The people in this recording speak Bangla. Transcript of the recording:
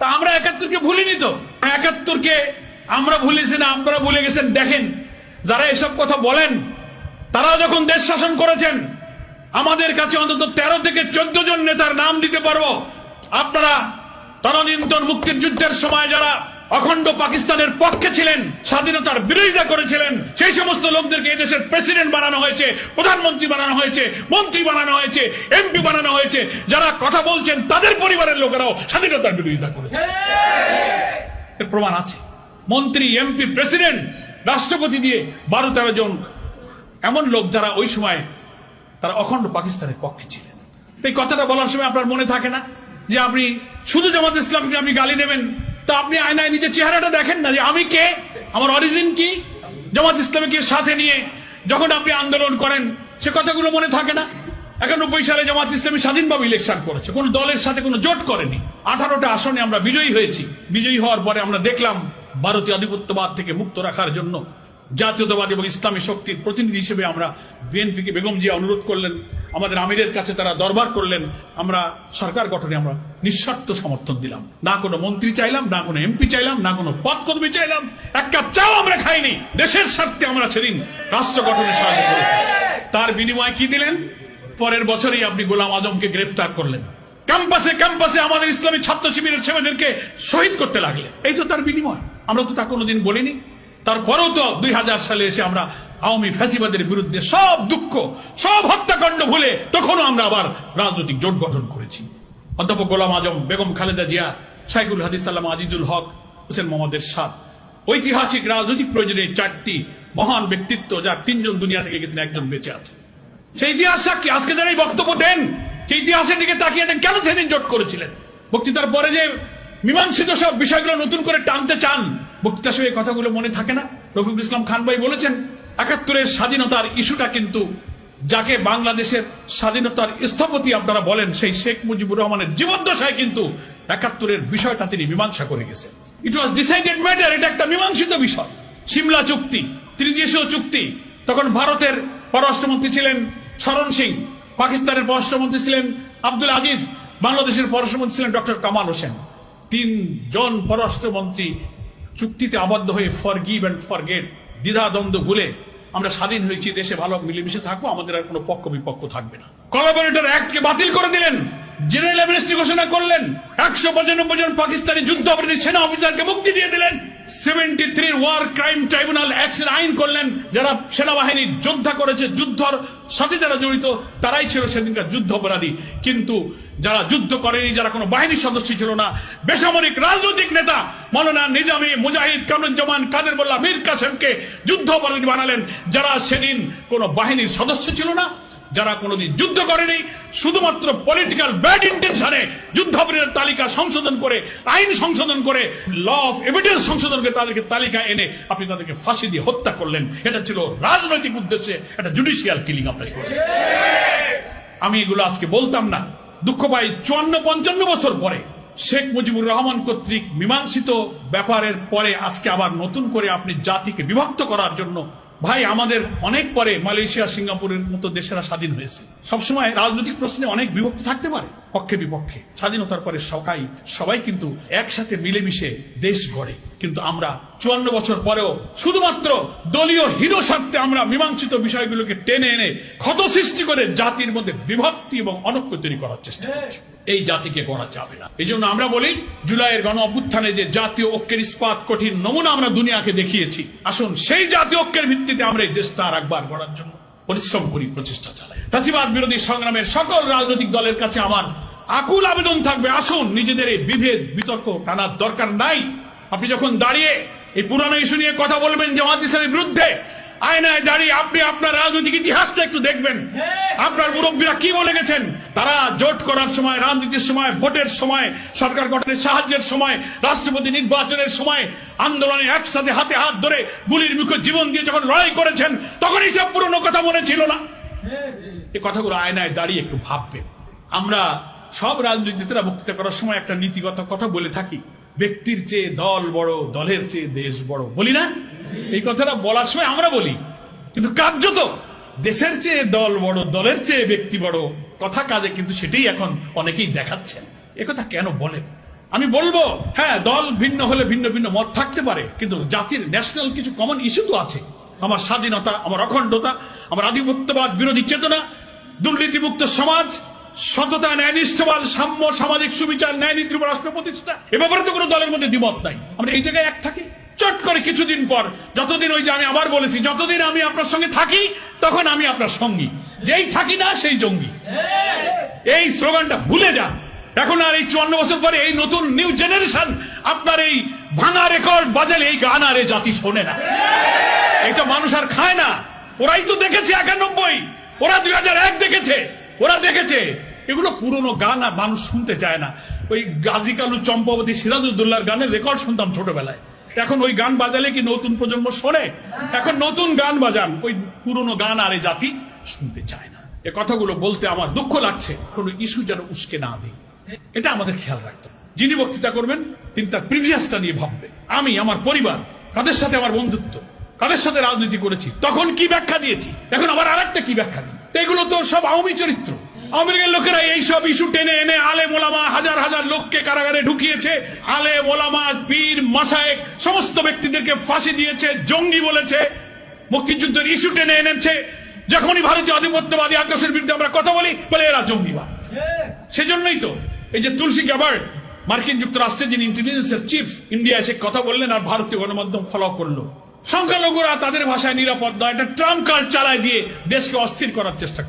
তা আমরা ৭১-কে ভুলিনি তো। ৭১-কে আমরা ভুলেছি না, আপনারা ভুলে গেছেন। দেখেন, যারা এসব কথা বলেন তারা যখন দেশ শাসন করেছেন, আমাদের কাছে অন্তত ১৩ থেকে ১৪ জন নেতার নাম দিতে পারবো। আপনারা তদানীন্তন মুক্তির যুদ্ধের সময় যারা অখণ্ড পাকিস্তানের পক্ষে ছিলেন, স্বাধীনতার বিরোধিতা করেছিলেন, সেই সমস্ত লোকদেরকে এই দেশের প্রেসিডেন্ট বানানো হয়েছে, প্রধানমন্ত্রী বানানো হয়েছে, মন্ত্রী বানানো হয়েছে, এমপি বানানো হয়েছে। যারা কথা বলছেন তাদের পরিবারের লোকেরাও স্বাধীনতার বিরোধিতা করেছে, এর প্রমাণ আছে। মন্ত্রী, এমপি, প্রেসিডেন্ট, রাষ্ট্রপতি দিয়ে ১২-১৩ জন এমন লোক যারা ওই সময় তারা অখণ্ড পাকিস্তানের পক্ষে ছিলেন। এই কথাটা বলার সময় আপনার মনে থাকে না যে আপনি শুধু জামাত ইসলামকে আপনি গালি দেবেন, তা আপনি আয়নায় নিজের চেহারাটা দেখেন না যে আমি কে, আমার অরিজিন কি। জামাত ইসলামকে সাথে নিয়ে যখন আপনি আন্দোলন করেন সে কথাগুলো মনে থাকে না। ৯১ সালে জামাত ইসলামী স্বাধীনভাবে ইলেকশন করেছে, কোন দলের সাথে কোনো জোট করেনি। 18টা আসনে আমরা বিজয়ী হয়েছি। বিজয়ী হওয়ার পরে আমরা দেখলাম ভারতীয় আধিপত্যবাদ থেকে মুক্ত রাখার জন্য জাতীয়তাবাদী এবং ইসলামী শক্তির প্রতিনিধি হিসেবে আমরা বিএনপিকে, বেগম জিয়া অনুরোধ করলেন, আমাদের আমিরের কাছে তারা দরবার করলেন, আমরা সরকার গঠনে আমরা নিঃস্বার্থ সমর্থন দিলাম। না কোনো মন্ত্রী চাইলাম, না কোনো এমপি চাইলাম, না কোনো পদকর্মী চাইলাম, এক কাপ চাও আমরা খাইনি। দেশের স্বার্থে আমরা সেদিন রাষ্ট্র গঠনে সাহায্য করেছি। তার বিনিময়ে কি দিলেন? পরের বছরই আপনি গোলাম আজমকে গ্রেফতার করলেন, ক্যাম্পাসে ক্যাম্পাসে আমাদের ইসলামী ছাত্র শিবিরের ছেলেদেরকে শহীদ করতে লাগলেন। এই তো তার বিনিময়। আমরা তো তা কোনোদিন বলিনি। তারপরেও তো ২০০০ সালে এসে আমরা আওয়ামী ফ্যাসিবাদের বিরুদ্ধে সব দুঃখ, সব হত্যাকাণ্ড ভুলে তখনও আমরা আবার রাজনৈতিক জোট গঠন করেছি। অধ্যাপক গোলাম আজম, বেগম খালেদা জিয়া, শাইখুল হাদিস আল্লামা আজিজুল হক, হোসেন মোহাম্মদ এরশাদ, ঐতিহাসিক রাজনৈতিক প্রয়োজনে ৪টি মহান ব্যক্তিত্ব, যার ৩ জন দুনিয়া থেকে গেছেন, একজন বেঁচে আছে। সেই ইতিহাস সাক্ষী। আজকে যারা এই বক্তব্য দেন, সেই ইতিহাসের দিকে তাকিয়ে দেন, কেন সেদিন জোট করেছিলেন? বক্তৃতার পরে যে মীমাংসিত সব বিষয়গুলো নতুন করে টানতে চান, বক্তৃতার সঙ্গে কথাগুলো মনে থাকে না? রফিকুল ইসলাম খান ভাই বলেছেন ৭১-এর স্বাধীনতার ইস্যুটা কিন্তু, যাকে বাংলাদেশের স্বাধীনতার স্থপতি আপনারা বলেন, সেই শেখ মুজিবুর রহমানের জীবদ্দশায় কিন্তু ৭১-এর বিষয়টা তিনি মীমাংসা করে গেছেন। ইট ওয়াজ ডিসাইডেড ম্যাটার। এটা একটা মীমাংসিত বিষয়। সিমলা চুক্তি, ত্রিদেশীয় চুক্তি, তখন ভারতের পররাষ্ট্রমন্ত্রী ছিলেন শরণ সিং, পাকিস্তানের পররাষ্ট্রমন্ত্রী ছিলেন আব্দুল আজিজ, বাংলাদেশের পররাষ্ট্রমন্ত্রী ছিলেন ডক্টর কামাল হোসেন। ৩ জন পররাষ্ট্রমন্ত্রী চুক্তিতে আবদ্ধ হয়ে ফরগিভ এন্ড ফরগেট, দ্বিধাদ্বন্দ্ব ভুলে আমরা স্বাধীন হয়েছি, দেশে ভালো মিলেমিশে থাকবো, আমাদের আর কোনো পক্ষ বিপক্ষ থাকবে না। কোলাবরেটর অ্যাক্টকে বাতিল করে দিলেন, জেনারেল অ্যামনেস্টি ঘোষণা করলেন, ১৯৫ জন পাকিস্তানি যুদ্ধ অপরাধী সেনা অফিসারকে মুক্তি দিয়ে দিলেন, 73 ওয়ার ক্রাইম ট্রাইব্যুনাল অ্যাক্টের আইন করলেন। যারা সেনাবাহিনীর যোদ্ধা করেছে, যুদ্ধর সাথে যারা জড়িত, তারাই ছিল সেদিনকার যুদ্ধ অপরাধী। কিন্তু যারা যুদ্ধ করেনি, যারা কোনো বাহিনীর সদস্য ছিল না, বেসামরিক রাজনৈতিক নেতা মৌলানা নিজামী, মুজাহিদ, কামরুজ্জামান, কাদের মোল্লা, মীর কাসেমকে যুদ্ধ অপরাধী বানালেন, যারা সেদিন কোনো বাহিনীর সদস্য ছিল না, যারা কোনোদিন যুদ্ধ করেনি, শুধুমাত্র পলিটিক্যাল ব্যাড ইন্টেনশনে যুদ্ধাপরাধীর তালিকা সংশোধন করে, আইন সংশোধন করে, ল অফ এভিডেন্স সংশোধন করে তাদেরকে তালিকা এনে আপনি তাদেরকে ফাঁসি দিয়ে হত্যা করলেন। এটা ছিল রাজনৈতিক উদ্দেশ্যে একটা জুডিশিয়াল কিলিং আপনাকে করলেন। আমি এগুলো আজকে বলতাম না। দুঃখ পাই ৫৪ বছর পরে শেখ মুজিবুর রহমান কর্তৃক মীমাংসিত ব্যাপারের পরে আজকে আবার নতুন করে আপনি জাতিকে বিভক্ত করার জন্য, ভাই আমাদের অনেক পরে মালয়েশিয়া, সিঙ্গাপুরের মতো দেশেরা স্বাধীন হয়েছে। সবসময় রাজনৈতিক প্রশ্নে অনেক বিভক্তি থাকতে পারে, পক্ষে বিপক্ষে। স্বাধীনতার পরে সবাই কিন্তু একসাথে মিলেমিশে দেশ গড়ে। কিন্তু আমরা ৫৪ বছর পরেও শুধুমাত্র দলীয় হিরো স্বার্থে আমরা মীমাংসিত বিষয়গুলোকে টেনে এনে ক্ষত সৃষ্টি করে জাতির মধ্যে বিভক্তি এবং অনৈক্য তৈরি করার চেষ্টা করছি। এই জাতিকে গড়া যাবে না। এই জন্য আমরা বলি, জুলাইয়ের গণ অভ্যুত্থানে যে জাতীয় ঐক্যের ইস্পাত কঠিন নমুনা আমরা দুনিয়াকে দেখিয়েছি, আসুন সেই জাতীয় ঐক্যের ভিত্তিতে আমরা এই দেশটা আর একবার গড়ার জন্য পরিশ্রম করি, প্রচেষ্টা চালাই। ফ্যাসিবাদ বিরোধী সংগ্রামের সকল রাজনৈতিক দলের কাছে আমার আকুল আবেদন থাকবে, আসুন নিজেদের এই বিভেদ বিতর্ক টানার দরকার নাই। আপনি যখন দাঁড়িয়ে এই পুরানো ইস্যু নিয়ে কথা বলবেন জামাত ইসলামের বিরুদ্ধে, আয়নায় দাঁড়িয়ে আপনি আপনার রাজনৈতিক ইতিহাসটা একটু দেখবেন। আপনার মুরব্বীরা কি বলে গেছেন? তারা জোট করার সময়, রাজনীতির সময়, ভোটের সময়, সরকার গঠনের সাহায্যের সময়, রাষ্ট্রপতি নির্বাচনের সময়, আন্দোলনে একসাথে হাতে হাত ধরে গুলির মুখে জীবন দিয়ে যখন লড়াই করেছেন, তখন এইসব পুরনো কথা মনে ছিল না। এই কথাগুলো আয়নায় দাঁড়িয়ে একটু ভাববেন। আমরা সব রাজনীতিবিদরা বক্তৃতা করার সময় একটা নীতিগত কথা বলে থাকি, ব্যক্তির চেয়ে দল বড়, দলের চেয়ে দেশ বড়, বলি না? এই কথাটা বলার সময় আমরা বলি, কিন্তু কার্যত দেশের চেয়ে দল বড়, দলের চেয়ে ব্যক্তি বড় কথা কাজে কিন্তু সেটাই এখন অনেকেই দেখাচ্ছেন। একথা কেন বলেন? আমি বলবো হ্যাঁ, দল ভিন্ন হলে ভিন্ন ভিন্ন মত থাকতে পারে, কিন্তু জাতির ন্যাশনাল কিছু কমন ইস্যু তো আছে। আমার স্বাধীনতা, আমার অখণ্ডতা, আমার আধিপত্যবাদ বিরোধী চেতনা, দুর্নীতিমুক্ত সমাজ, সততা, ন্যায়নিষ্ঠবাদ, সাম্য, সামাজিক সুবিচার, ন্যায় নীতি রাষ্ট্র প্রতিষ্ঠা। এ ব্যাপারে তো কোনো দলের মধ্যে দ্বিমত নাই। আমরা এই জায়গায় এক থাকি। চট করে কিছুদিন পর, যতদিন ওই যে আমি আবার বলেছি, যতদিন আমি আপনার সঙ্গে থাকি তখন আমি আপনার সঙ্গী, যেই থাকি না সেই জঙ্গি। এই স্লোগানটা ভুলে যান। এখন আর এই 54 বছর পরে এই নতুন নিউ জেনারেশন আপনার এই ভাঙা রেকর্ড বাজালে এই গান আর এই জাতি শোনে না। এটা মানুষ আর খায় না। ওরাই তো দেখেছে 91, ওরা 2001 দেখেছে, ওরা দেখেছে। এগুলো পুরনো গান আর মানুষ শুনতে চায় না। ওই গাজী কালু, চম্পাবতী, সিরাজউদ্দৌলার গানের রেকর্ড শুনতাম ছোটবেলায়। এখন ওই গান বাজালে কি নতুন প্রজন্ম শোনে? এখন নতুন গান বাজান, ওই পুরনো গান আর এই জাতি শুনতে চায় না। এ কথাগুলো বলতে আমার দুঃখ লাগছে। কোন ইস্যু যেন উস্কে না দিই, এটা আমাদের খেয়াল রাখতে হবে। যিনি বক্তৃতা করবেন তিনি তার প্রিভিয়াসটা নিয়ে ভাববেন। আমি, আমার পরিবার, কাদের সাথে আমার বন্ধুত্ব, কাদের সাথে রাজনীতি করেছি, তখন কি ব্যাখ্যা দিয়েছি, এখন আবার আরেকটা কি ব্যাখ্যা দিই। এগুলো তো সব আওয়ামী চরিত্র। আওয়ামী লীগের লোকেরা এইসব ইস্যু টেনে এনে আলেম ওলামা, হাজার হাজার লোককে কারাগারে ঢুকিয়েছে। আলেম ওলামা, পীর, মাশায়েখ সমস্ত ব্যক্তিদেরকে ফাঁসি দিয়েছে, জঙ্গি বলেছে, মুক্তিযুদ্ধের ইস্যু টেনে এনেছে। যখনই ভারতীয় আধিপত্যবাদী আগ্রাসের বিরুদ্ধে আমরা কথা বলি, বলে এরা জঙ্গিবাদ। সেজন্যই তো এই যে তুলসী গ্যাবার্ড, মার্কিন যুক্তরাষ্ট্রের যিনি ইন্টেলিজেন্সের চিফ, ইন্ডিয়া এসে কথা বললেন আর ভারতীয় গণমাধ্যম ফলো করলো। সংখ্যালঘুরা তাদের ভাষায় নিরাপদ নয়, একটা ট্রাম্প কার্ড চালায় দিয়ে দেশকে অস্থির করার চেষ্টা করে।